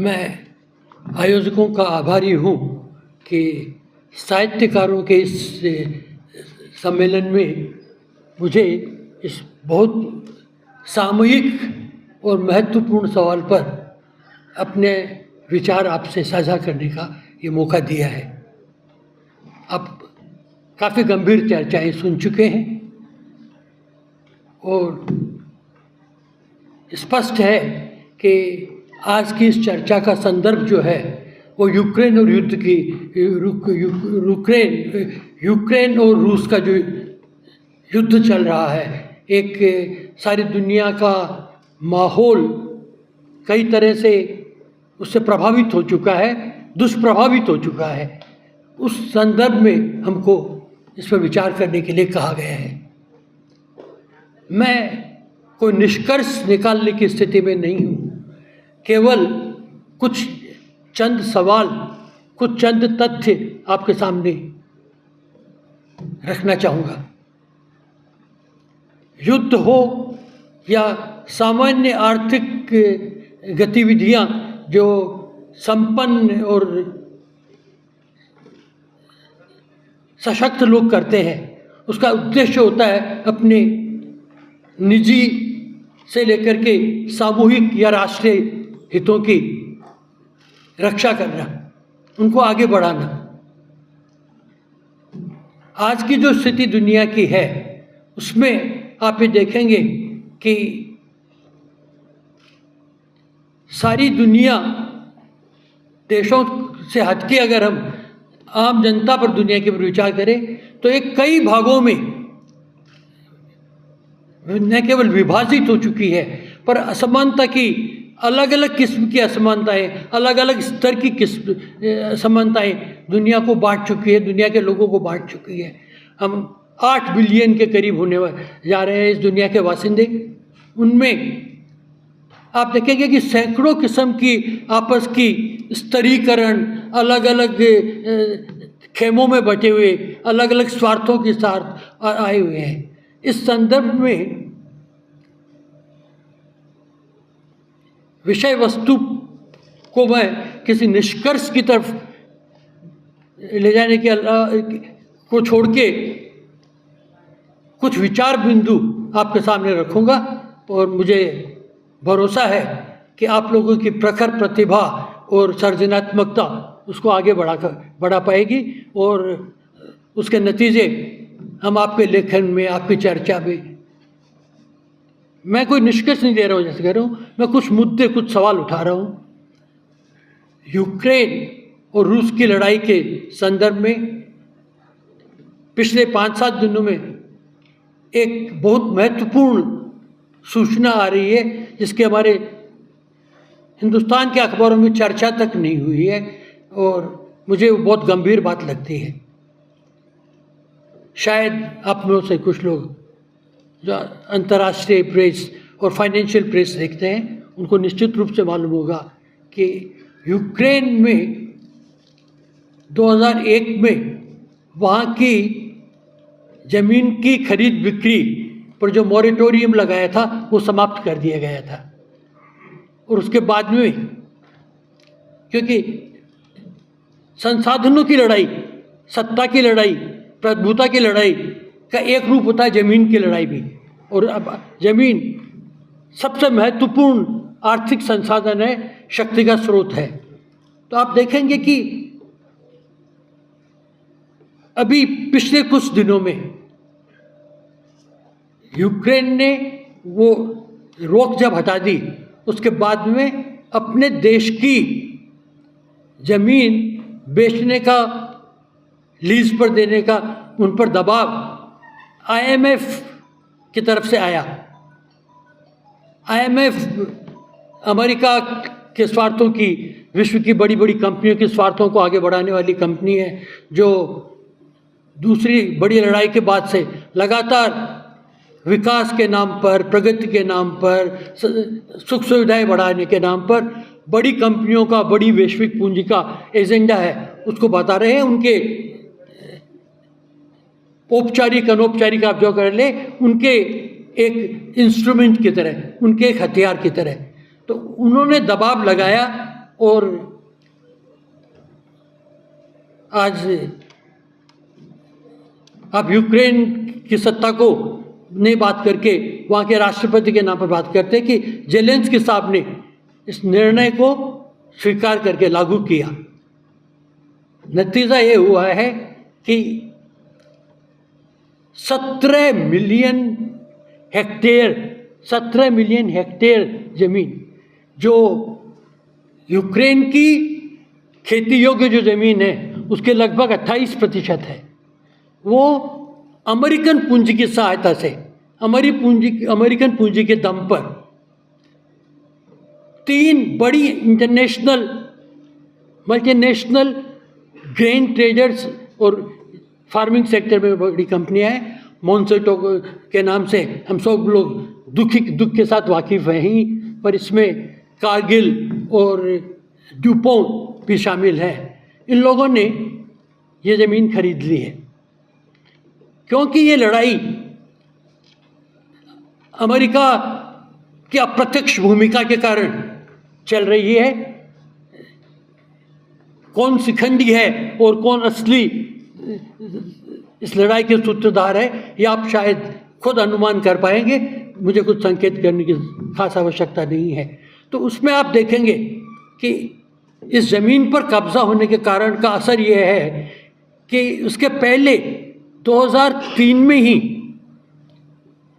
मैं आयोजकों का आभारी हूँ कि साहित्यकारों के इस सम्मेलन में मुझे इस बहुत सामूहिक और महत्वपूर्ण सवाल पर अपने विचार आपसे साझा करने का ये मौका दिया है। आप काफ़ी गंभीर चर्चाएं सुन चुके हैं और स्पष्ट है कि आज की इस चर्चा का संदर्भ जो है वो यूक्रेन और युद्ध की यूक्रेन और रूस का जो युद्ध चल रहा है, एक सारी दुनिया का माहौल कई तरह से उससे प्रभावित हो चुका है, दुष्प्रभावित हो चुका है। उस संदर्भ में हमको इस पर विचार करने के लिए कहा गया है। मैं कोई निष्कर्ष निकालने की स्थिति में नहीं हूँ, केवल कुछ चंद सवाल, कुछ चंद तथ्य आपके सामने रखना चाहूँगा। युद्ध हो या सामान्य आर्थिक गतिविधियाँ जो संपन्न और सशक्त लोग करते हैं, उसका उद्देश्य होता है अपने निजी से लेकर के सामूहिक या राष्ट्रीय हितों की रक्षा करना, उनको आगे बढ़ाना। आज की जो स्थिति दुनिया की है उसमें आप ये देखेंगे कि सारी दुनिया देशों से हटके अगर हम आम जनता पर, दुनिया के पर विचार करें तो एक कई भागों में न केवल विभाजित हो चुकी है, पर असमानता की अलग अलग किस्म की असमानताएं, अलग अलग स्तर की किस्म असमानताएं दुनिया को बांट चुकी है, दुनिया के लोगों को बांट चुकी है। हम 8 बिलियन के करीब होने जा रहे हैं इस दुनिया के वासिंदे। उनमें आप देखेंगे कि सैकड़ों किस्म की आपस की स्तरीकरण, अलग अलग खेमों में बटे हुए, अलग अलग स्वार्थों के साथ आए हुए हैं। इस संदर्भ में विषय वस्तु को मैं किसी निष्कर्ष की तरफ ले जाने के को छोड़ के कुछ विचार बिंदु आपके सामने रखूंगा और मुझे भरोसा है कि आप लोगों की प्रखर प्रतिभा और सृजनात्मकता उसको आगे बढ़ा पाएगी और उसके नतीजे हम आपके लेखन में, आपकी चर्चा में, मैं कोई निष्कर्ष नहीं दे रहा हूँ जैसे कह रहा हूँ, मैं कुछ मुद्दे, कुछ सवाल उठा रहा हूँ। यूक्रेन और रूस की लड़ाई के संदर्भ में पिछले 5-7 दिनों में एक बहुत महत्वपूर्ण सूचना आ रही है जिसके हमारे हिंदुस्तान के अखबारों में चर्चा तक नहीं हुई है और मुझे वो बहुत गंभीर बात लगती है। शायद आप में से कुछ लोग जो अंतर्राष्ट्रीय प्रेस और फाइनेंशियल प्रेस देखते हैं उनको निश्चित रूप से मालूम होगा कि यूक्रेन में 2001 में वहाँ की ज़मीन की खरीद बिक्री पर जो मॉरेटोरियम लगाया था वो समाप्त कर दिया गया था। और उसके बाद में क्योंकि संसाधनों की लड़ाई, सत्ता की लड़ाई, प्रभुता की लड़ाई का एक रूप होता है ज़मीन की लड़ाई भी, और अब ज़मीन सबसे महत्वपूर्ण आर्थिक संसाधन है, शक्ति का स्रोत है। तो आप देखेंगे कि अभी पिछले कुछ दिनों में यूक्रेन ने वो रोक जब हटा दी, उसके बाद में अपने देश की ज़मीन बेचने का, लीज पर देने का उन पर दबाव IMF की तरफ से आया। IMF अमेरिका के स्वार्थों की, विश्व की बड़ी बड़ी कंपनियों के स्वार्थों को आगे बढ़ाने वाली कंपनी है जो दूसरी बड़ी लड़ाई के बाद से लगातार विकास के नाम पर, प्रगति के नाम पर, सुख सुविधाएं बढ़ाने के नाम पर बड़ी कंपनियों का, बड़ी वैश्विक पूंजी का एजेंडा है उसको बता रहे हैं। उनके औपचारिक अनौपचारिक आप जो कर ले, उनके एक इंस्ट्रूमेंट की तरह, उनके एक हथियार की तरह। तो उन्होंने दबाव लगाया और आज आप यूक्रेन की सत्ता को नहीं बात करके वहाँ के राष्ट्रपति के नाम पर बात करते हैं कि जेलेंस्की साहब ने इस निर्णय को स्वीकार करके लागू किया। नतीजा ये हुआ है कि 17 मिलियन हेक्टेयर जमीन, जो यूक्रेन की खेती योग्य जो ज़मीन है उसके लगभग 28% है, वो अमेरिकन पूंजी की सहायता से, अमेरिकन पूंजी के दम पर 3 बड़ी इंटरनेशनल मल्टीनेशनल ग्रेन ट्रेडर्स और फार्मिंग सेक्टर में बड़ी कंपनियां हैं, मोंसेटो के नाम से हम सब लोग दुख के साथ वाकिफ़ हैं ही, पर इसमें कारगिल और ड्यूपोंट भी शामिल हैं। इन लोगों ने ये ज़मीन खरीद ली है क्योंकि ये लड़ाई अमेरिका की अप्रत्यक्ष भूमिका के कारण चल रही है। कौन शिखंडी है और कौन असली इस लड़ाई के सूत्रधार है, ये आप शायद खुद अनुमान कर पाएंगे, मुझे कुछ संकेत करने की खास आवश्यकता नहीं है। तो उसमें आप देखेंगे कि इस ज़मीन पर कब्ज़ा होने के कारण का असर ये है कि उसके पहले 2003 में ही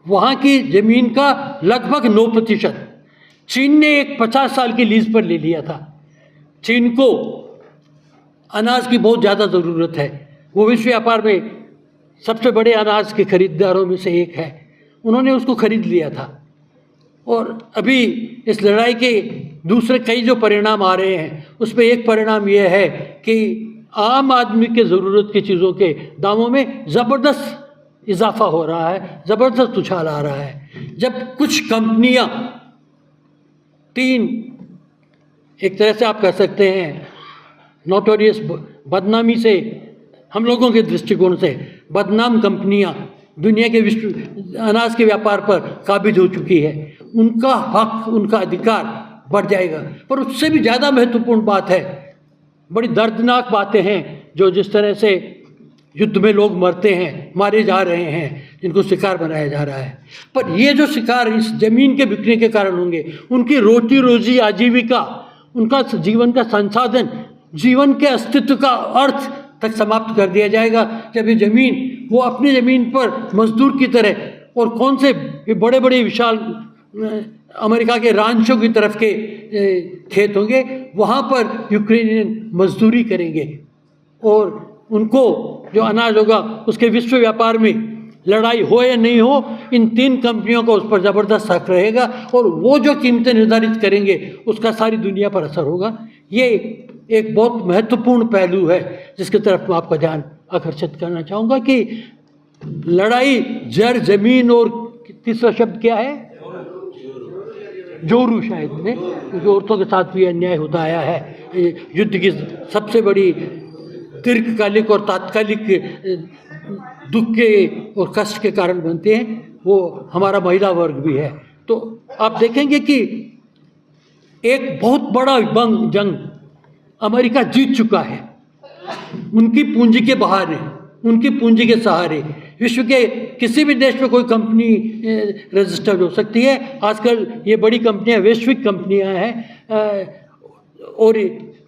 वहाँ की ज़मीन का लगभग 9% चीन ने एक 50 साल की लीज पर ले लिया था। चीन को अनाज की बहुत ज़्यादा ज़रूरत है, वो विश्व व्यापार में सबसे बड़े अनाज के खरीदारों में से एक है, उन्होंने उसको खरीद लिया था। और अभी इस लड़ाई के दूसरे कई जो परिणाम आ रहे हैं, उसमें एक परिणाम यह है कि आम आदमी के ज़रूरत की चीज़ों के दामों में ज़बरदस्त इजाफा हो रहा है, ज़बरदस्त उछाल आ रहा है। जब कुछ कंपनियां, 3 एक तरह से आप कह सकते हैं नोटोरियस बदनामी से, हम लोगों के दृष्टिकोण से बदनाम कंपनियां दुनिया के विश्व अनाज के व्यापार पर काबिज हो चुकी है, उनका हक, उनका अधिकार बढ़ जाएगा। पर उससे भी ज़्यादा महत्वपूर्ण बात है, बड़ी दर्दनाक बातें हैं जो जिस तरह से युद्ध में लोग मरते हैं, मारे जा रहे हैं, जिनको शिकार बनाया जा रहा है। पर ये जो शिकार इस ज़मीन के बिकने के कारण होंगे, उनकी रोटी रोजी, आजीविका, उनका जीवन का संसाधन, जीवन के अस्तित्व का अर्थ तक समाप्त कर दिया जाएगा जब ये ज़मीन, वो अपनी ज़मीन पर मजदूर की तरह, और कौन से बड़े बड़े विशाल अमेरिका के रांचों की तरफ के खेत होंगे, वहाँ पर यूक्रेनियन मजदूरी करेंगे और उनको जो अनाज होगा उसके विश्व व्यापार में लड़ाई हो या नहीं हो, इन 3 कंपनियों का उस पर ज़बरदस्त हक रहेगा और वो जो कीमतें निर्धारित करेंगे उसका सारी दुनिया पर असर होगा। ये एक बहुत महत्वपूर्ण पहलू है जिसकी तरफ मैं आपका ध्यान आकर्षित करना चाहूँगा कि लड़ाई जर ज़मीन और तीसरा शब्द क्या है, जोरू शायद में, क्योंकि औरतों के साथ भी अन्याय होता आया है। युद्ध की सबसे बड़ी दीर्घकालिक और तात्कालिक दुख के और कष्ट के कारण बनते हैं, वो हमारा महिला वर्ग भी है। तो आप देखेंगे कि एक बहुत बड़ा जंग अमेरिका जीत चुका है, उनकी पूंजी के बहाने, उनकी पूंजी के सहारे विश्व के किसी भी देश में कोई कंपनी रजिस्टर्ड हो सकती है। आजकल ये बड़ी कंपनियां वैश्विक कंपनियां हैं। और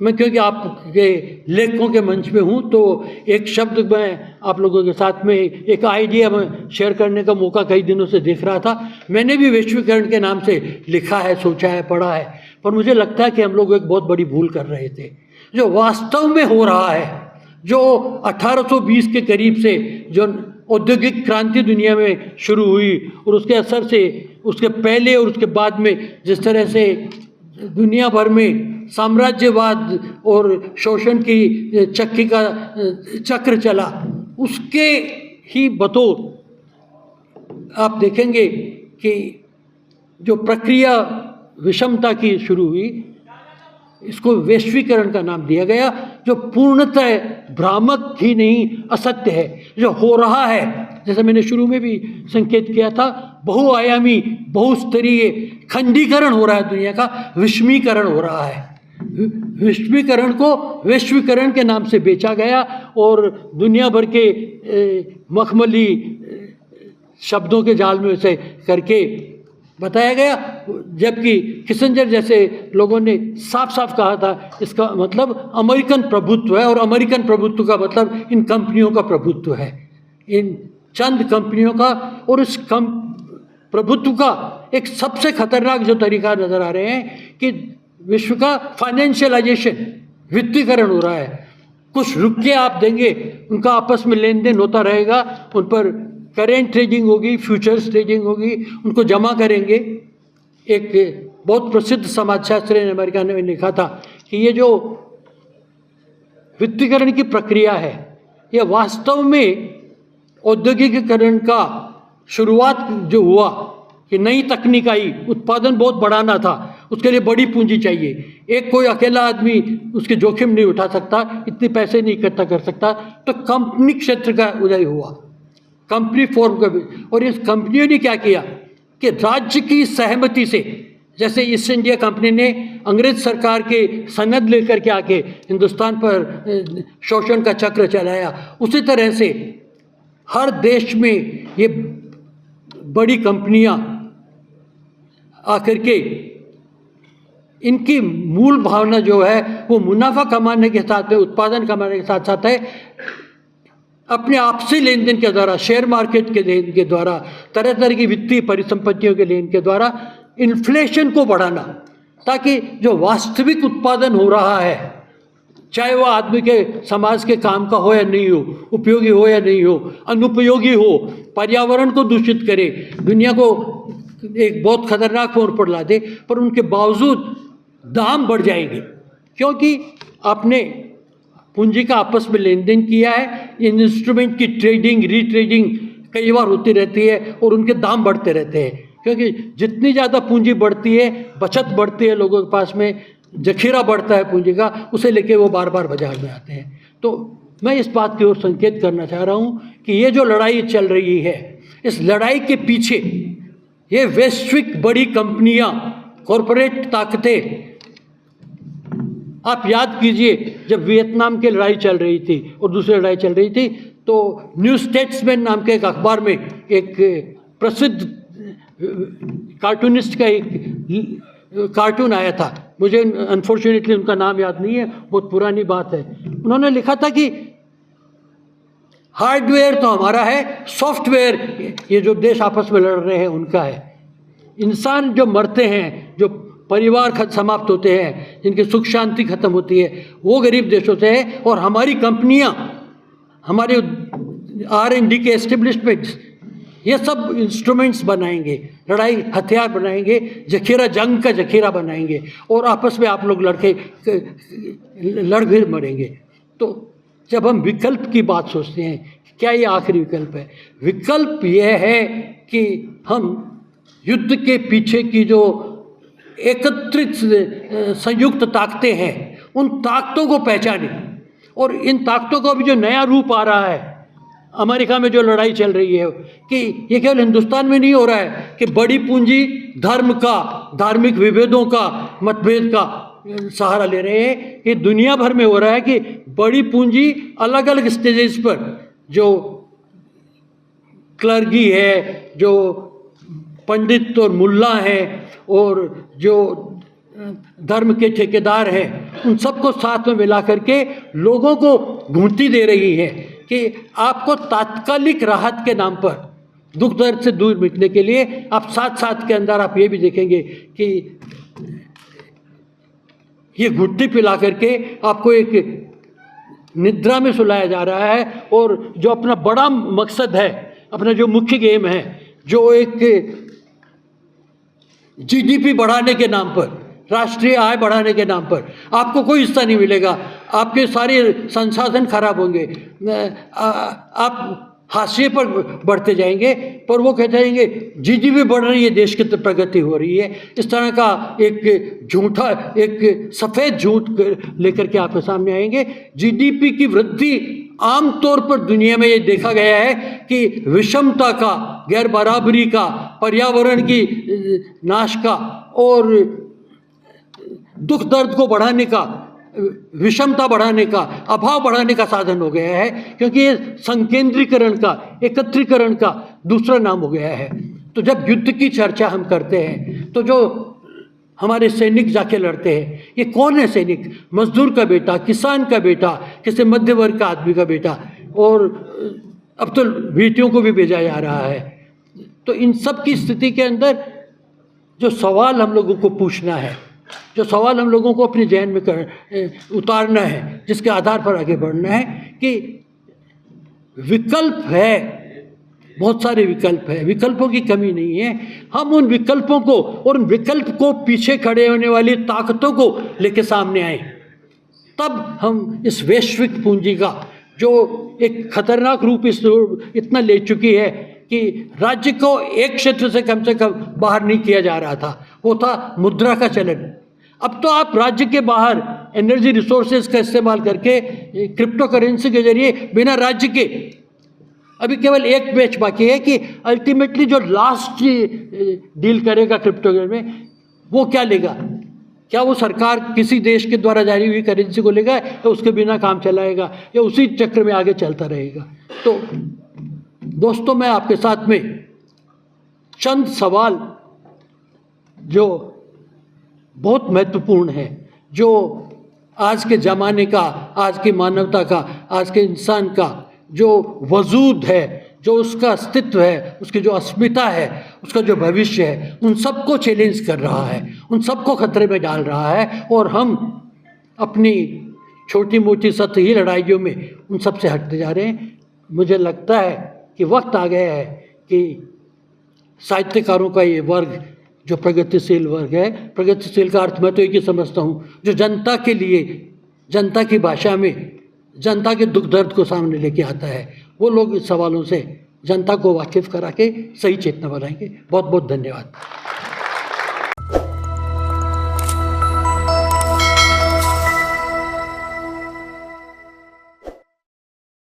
मैं क्योंकि आपके लेखकों के मंच में हूँ तो एक शब्द मैं आप लोगों के साथ में एक आइडिया मैं शेयर करने का मौका कई दिनों से देख रहा था। मैंने भी वैश्वीकरण के नाम से लिखा है, सोचा है, पढ़ा है, पर मुझे लगता है कि हम लोग एक बहुत बड़ी भूल कर रहे थे। जो वास्तव में हो रहा है, जो 1820 के करीब से जो औद्योगिक क्रांति दुनिया में शुरू हुई और उसके असर से उसके पहले और उसके बाद में जिस तरह से दुनिया भर में साम्राज्यवाद और शोषण की चक्की का चक्र चला, उसके ही बतौर आप देखेंगे कि जो प्रक्रिया विषमता की शुरू हुई, इसको वैश्वीकरण का नाम दिया गया, जो पूर्णतः भ्रामक ही नहीं असत्य है। जो हो रहा है, जैसे मैंने शुरू में भी संकेत किया था, बहुआयामी, बहुस्तरीय खंडीकरण हो रहा है, दुनिया का विषमीकरण हो रहा है। विश्वीकरण को वैश्वीकरण के नाम से बेचा गया और दुनिया भर के मखमली शब्दों के जाल में से करके बताया गया, जबकि किसिंजर जैसे लोगों ने साफ साफ कहा था इसका मतलब अमेरिकन प्रभुत्व है, और अमेरिकन प्रभुत्व का मतलब इन कंपनियों का प्रभुत्व है, इन चंद कंपनियों का। और इस प्रभुत्व का एक सबसे खतरनाक जो तरीका नज़र आ रहे हैं कि विश्व का फाइनेंशियलाइजेशन, वित्तीकरण हो रहा है। कुछ रुक के आप देंगे, उनका आपस में लेन देन होता रहेगा, उन पर करेंट ट्रेडिंग होगी, फ्यूचर्स ट्रेडिंग होगी, उनको जमा करेंगे। एक बहुत प्रसिद्ध समाजशास्त्री ने अमेरिका में लिखा था कि ये जो वित्तीकरण की प्रक्रिया है, ये वास्तव में औद्योगिकीकरण का शुरुआत जो हुआ कि नई तकनीक आई, उत्पादन बहुत बढ़ाना था, उसके लिए बड़ी पूंजी चाहिए। एक कोई अकेला आदमी उसके जोखिम नहीं उठा सकता, इतने पैसे नहीं इकट्ठा कर सकता, तो कंपनी क्षेत्र का उदय हुआ, कंपनी फॉर्म का। और इस कंपनियों ने क्या किया कि राज्य की सहमति से, जैसे ईस्ट इंडिया कंपनी ने अंग्रेज सरकार के सनद लेकर के आके हिंदुस्तान पर शोषण का चक्र चलाया, उसी तरह से हर देश में ये बड़ी कंपनियां आकर के इनकी मूल भावना जो है वो मुनाफा कमाने के साथ में, उत्पादन कमाने के साथ साथ है अपने आपसी लेन देन के द्वारा, शेयर मार्केट के लेन के द्वारा, तरह तरह की वित्तीय परिसंपत्तियों के लेन के द्वारा इन्फ्लेशन को बढ़ाना, ताकि जो वास्तविक उत्पादन हो रहा है, चाहे वो आदमी के समाज के काम का हो या नहीं हो, उपयोगी हो या नहीं हो, अनुपयोगी हो, पर्यावरण को दूषित करे, दुनिया को एक बहुत खतरनाक मोड़ पर ला दे, पर उनके बावजूद दाम बढ़ जाएंगे, क्योंकि आपने पूंजी का आपस में लेन देन किया है। इन इंस्ट्रूमेंट की ट्रेडिंग रीट्रेडिंग कई बार होती रहती है और उनके दाम बढ़ते रहते हैं, क्योंकि जितनी ज़्यादा पूंजी बढ़ती है, बचत बढ़ती है, लोगों के पास में जखीरा बढ़ता है पूंजी का, उसे लेके वो बार बार बाजार में आते हैं। तो मैं इस बात की ओर संकेत करना चाह रहा हूँ कि ये जो लड़ाई चल रही है, इस लड़ाई के पीछे ये वैश्विक बड़ी कंपनियां, कॉरपोरेट ताकतें, आप याद कीजिए जब वियतनाम की लड़ाई चल रही थी और दूसरी लड़ाई चल रही थी, तो न्यू स्टेट्समैन नाम के एक अखबार में एक प्रसिद्ध कार्टूनिस्ट का एक कार्टून आया था, मुझे अनफॉर्चुनेटली उनका नाम याद नहीं है, बहुत पुरानी बात है। उन्होंने लिखा था कि हार्डवेयर तो हमारा है, सॉफ्टवेयर ये जो देश आपस में लड़ रहे हैं उनका है। इंसान जो मरते हैं, जो परिवार समाप्त होते हैं, जिनकी सुख शांति खत्म होती है, वो गरीब देशों से है। और हमारी कंपनियां, हमारे R&D के एस्टेब्लिशमेंट्स, ये सब इंस्ट्रूमेंट्स बनाएंगे, लड़ाई हथियार बनाएंगे, जखीरा, जंग का जखीरा बनाएंगे, और आपस में आप लोग लड़ फिर मरेंगे। तो जब हम विकल्प की बात सोचते हैं, क्या ये आखिरी विकल्प है? विकल्प यह है कि हम युद्ध के पीछे की जो एकत्रित संयुक्त ताकतें हैं, उन ताकतों को पहचानें, और इन ताकतों को अभी जो नया रूप आ रहा है, अमेरिका में जो लड़ाई चल रही है, कि ये केवल हिंदुस्तान में नहीं हो रहा है कि बड़ी पूंजी धर्म का, धार्मिक विभेदों का, मतभेद का सहारा ले रहे हैं, ये दुनिया भर में हो रहा है कि बड़ी पूंजी अलग अलग स्टेजेस पर, जो क्लर्गी है, जो पंडित और मुल्ला हैं, और जो धर्म के ठेकेदार हैं, उन सबको साथ में मिला करके लोगों को घूंटी दे रही है कि आपको तात्कालिक राहत के नाम पर, दुख दर्द से दूर मिटने के लिए, आप साथ साथ के अंदर आप ये भी देखेंगे कि ये घुट्टी पिला करके आपको एक निद्रा में सुलाया जा रहा है। और जो अपना बड़ा मकसद है, अपना जो मुख्य गेम है, जो एक GDP बढ़ाने के नाम पर, राष्ट्रीय आय बढ़ाने के नाम पर, आपको कोई हिस्सा नहीं मिलेगा, आपके सारे संसाधन खराब होंगे, आप हाशिए पर बढ़ते जाएंगे, पर वो कहते जाएंगे GDP बढ़ रही है, देश की तो प्रगति हो रही है। इस तरह का एक झूठा, एक सफ़ेद झूठ लेकर के आपके सामने आएंगे। GDP की वृद्धि आमतौर पर दुनिया में ये देखा गया है कि विषमता का, गैर बराबरी का, पर्यावरण की नाश का और दुख दर्द को बढ़ाने का, विषमता बढ़ाने का, अभाव बढ़ाने का साधन हो गया है, क्योंकि ये संकेंद्रीकरण का, एकत्रीकरण का दूसरा नाम हो गया है। तो जब युद्ध की चर्चा हम करते हैं तो जो हमारे सैनिक जाके लड़ते हैं, ये कौन है सैनिक? मजदूर का बेटा, किसान का बेटा, किसी मध्य वर्ग का आदमी का बेटा, और अब तो बेटियों को भी भेजा जा रहा है। तो इन सब की स्थिति के अंदर जो सवाल हम लोगों को पूछना है, जो सवाल हम लोगों को अपने जहन में उतारना है, जिसके आधार पर आगे बढ़ना है कि विकल्प है, बहुत सारे विकल्प है, विकल्पों की कमी नहीं है। हम उन विकल्पों को और उन विकल्प को पीछे खड़े होने वाली ताकतों को लेके सामने आए, तब हम इस वैश्विक पूंजी का जो एक खतरनाक रूप इतना ले चुकी है कि राज्य को एक क्षेत्र से कम बाहर नहीं किया जा रहा था, वो था मुद्रा का चलन। अब तो आप राज्य के बाहर एनर्जी रिसोर्सेज का इस्तेमाल करके क्रिप्टो करेंसी के जरिए बिना राज्य के, अभी केवल एक मैच बाकी है कि अल्टीमेटली जो लास्ट डील करेगा क्रिप्टो में वो क्या लेगा? क्या वो सरकार किसी देश के द्वारा जारी हुई करेंसी को लेगा या उसके बिना काम चलाएगा या उसी चक्र में आगे चलता रहेगा? तो दोस्तों, मैं आपके साथ में चंद सवाल जो बहुत महत्वपूर्ण है, जो आज के ज़माने का, आज की मानवता का, आज के इंसान का जो वजूद है, जो उसका अस्तित्व है, उसकी जो अस्मिता है, उसका जो भविष्य है, उन सबको चैलेंज कर रहा है, उन सबको खतरे में डाल रहा है। और हम अपनी छोटी मोटी सतही लड़ाइयों में उन सब से हटते जा रहे हैं। मुझे लगता है कि वक्त आ गया है कि साहित्यकारों का ये वर्ग जो प्रगतिशील वर्ग है, प्रगतिशील का अर्थ मैं तो एक ही समझता हूँ, जो जनता के लिए, जनता की भाषा में जनता के दुख दर्द को सामने लेके आता है, वो लोग इस सवालों से जनता को वाकिफ करा के सही चेतना बनाएंगे। बहुत बहुत धन्यवाद।